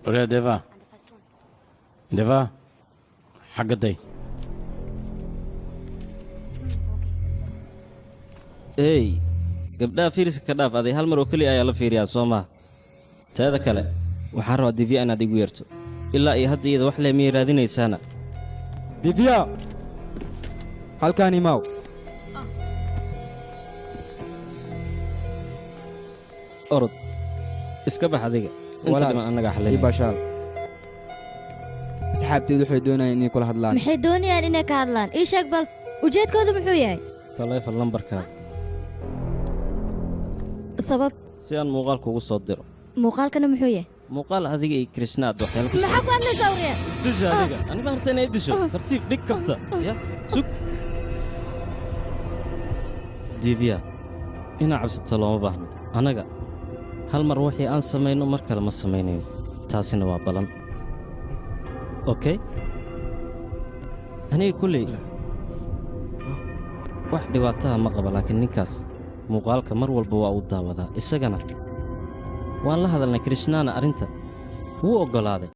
يا ديفا ديفا حق الدي اي gabdhaha fiiriska ka dhaaf aday hal mar oo kaliya ayaa la fiiriyaa soo maa taada kale waxaan rabaa divya inaad igu yeerto ilaa iyo hadda iyada wax leemiyay raadinaysaana divya halkaani maaw orod iska bax adiga inta dhiman annagaa xallinay bashaal asxaabteedu waxay doonayaan inay kula hadlaan maxay doonayaan inay ka hadlaan ii sheeg bal ujeedkoodu muxuu yahay taleefon lambarkaaga sabab si aan muuqaalka ugu soo diro muuqaalkana muxuu yahay muuqaal adiga iyo krishnaad waxyaalo ku maxaa ku hadlaysaa wariyaan isdisha adiga aniga harta inay disho tartiib dhig karta ya sug divya inaa cabsata looma baahno annaga hal mar wixii aan samayno mar kale ma samaynayno taasina waa balan okay aniga kulley wax dhibaataha ma qaba laakiin ninkaas muuqaalka mar walba waa uu daawadaa isagana waan la hadalnay krishnaana arrinta wuu oggolaaday